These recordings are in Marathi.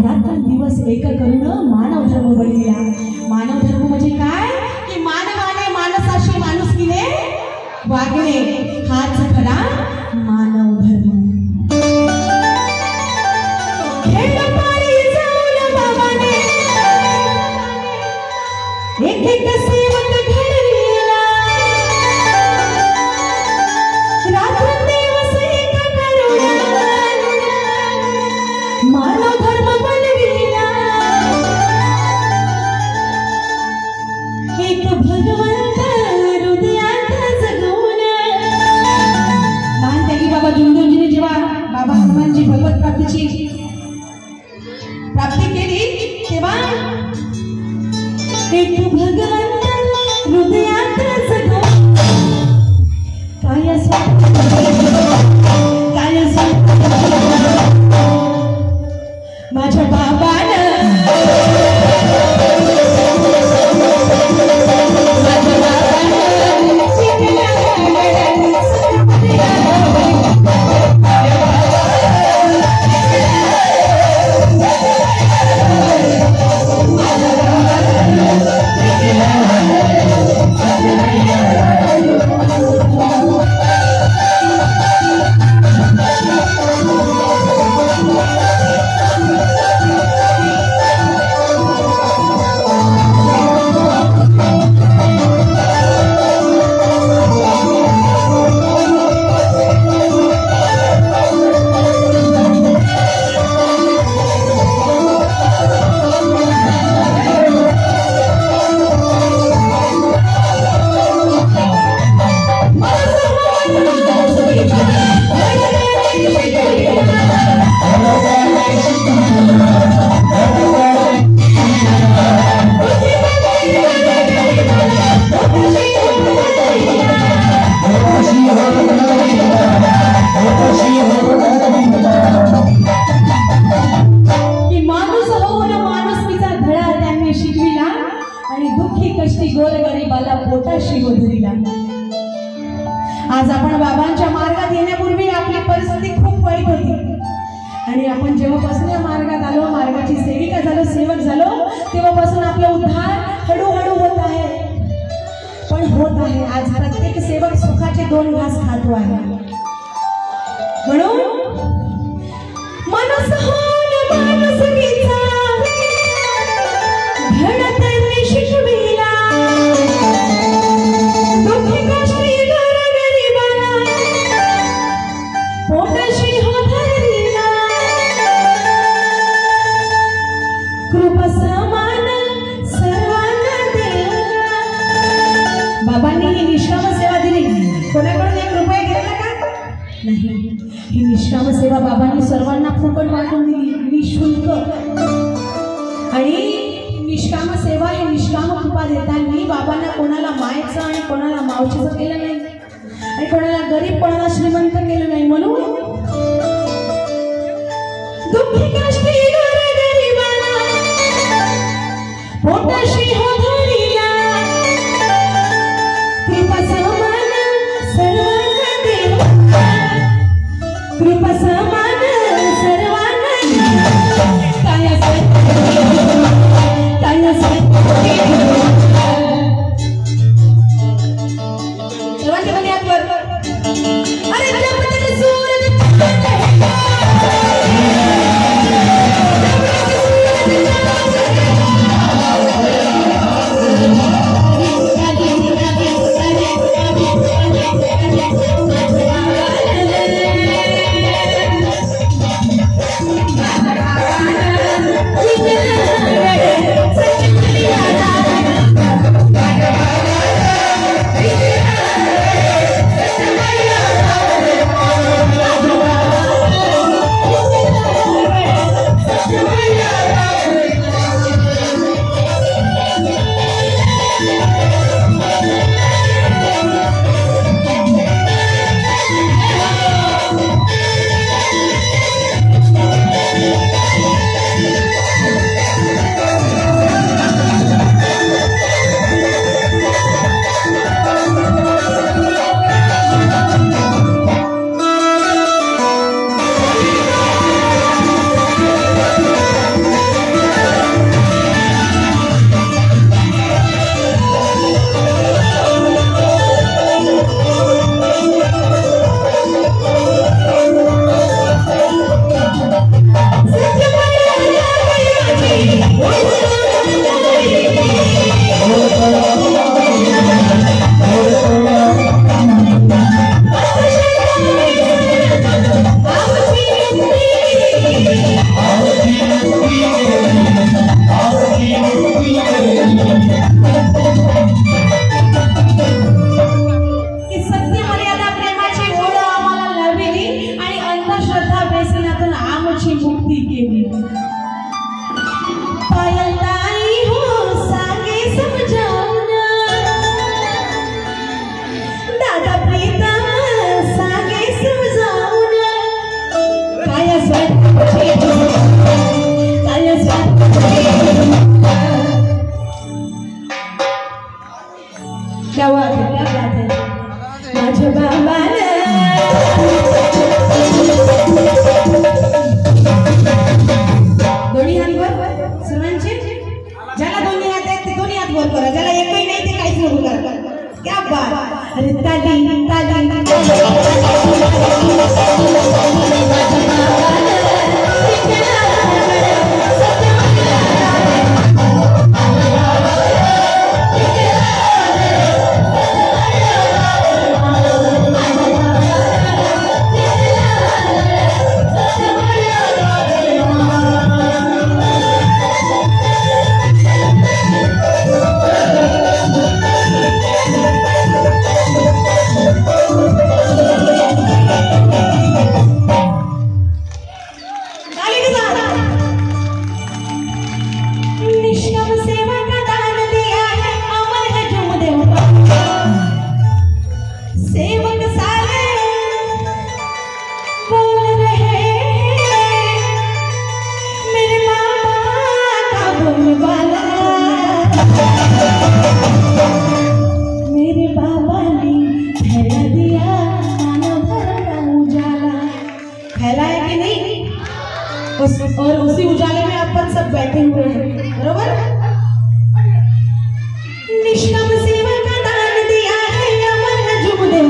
रात्र दिवस एक करुणा आपण बाबांच्या मार्गात येण्यापूर्वी आपली परिस्थिती खूप वाईट होती आणि आपण जेव्हापासून या मार्गात आलो, मार्गाची सेविका झालो, सेवक झालो, तेव्हापासून आपला उद्धार हळूहळू होत आहे, पण होत आहे। आज प्रत्येक सेवक सुखाचे 2 घास खातो आहे। म्हणून मनस होन मानसकीचा घडतनी शिकविला, दुःखी कष्टी गरीबाला पोटशी हो धरिला, कृपा समान सर्वांना देला। बाबांनी ही निष्काम सेवा दिली, कोणाकडून 1 रुपया घेतला का? नाही, ही निष्काम सेवा बाबांनी सर्वांना फुकट वाटून दिली, निशुल्क। आणि निष्काम सेवा हे निष्काम कृपा देताना बाबांना कोणाला मायचं आणि कोणाला मावशीचं केलं नाही आणि कोणाला गरीब कोणाला श्रीमंत केलं नाही। म्हणून दुःखी कष्टी गरीबाला पोटशी हो धरिला, कृपा समान सर्वांना देवा, कृपा समान सर्वांना देवा। सर्वांच्या मध्ये हात वर। अरे जपत सूरज फैला है कि नहीं? और उसी उजाले में अपन सब बैठे हुए हैं, बरोबर? निष्काम सेवा का दान दिया है अमर है जुमदेव,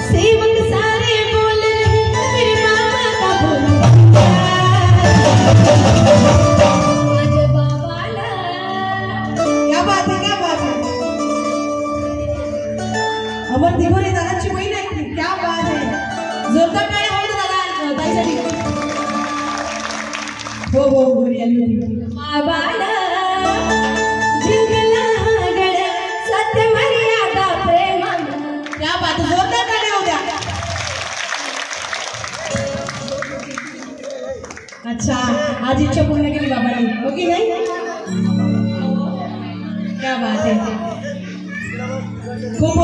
सेवक सारे बोल रहे मेरे बाबा का बोला क्या बात है, क्या बात है। अमर दिघोरे दादांची बहीण आहे, क्या बात है। जोरदार काय हो दादा ताईसाठी। हो घरी आली होती बाबाला जिंकला गड सत्य मर्यादा प्रेमानं, क्या बात है। जोरदार काय हो द्या। अच्छा आज इच्छा पूर्ण केली बाबांनी, हो की नाही? क्या बात है। खूप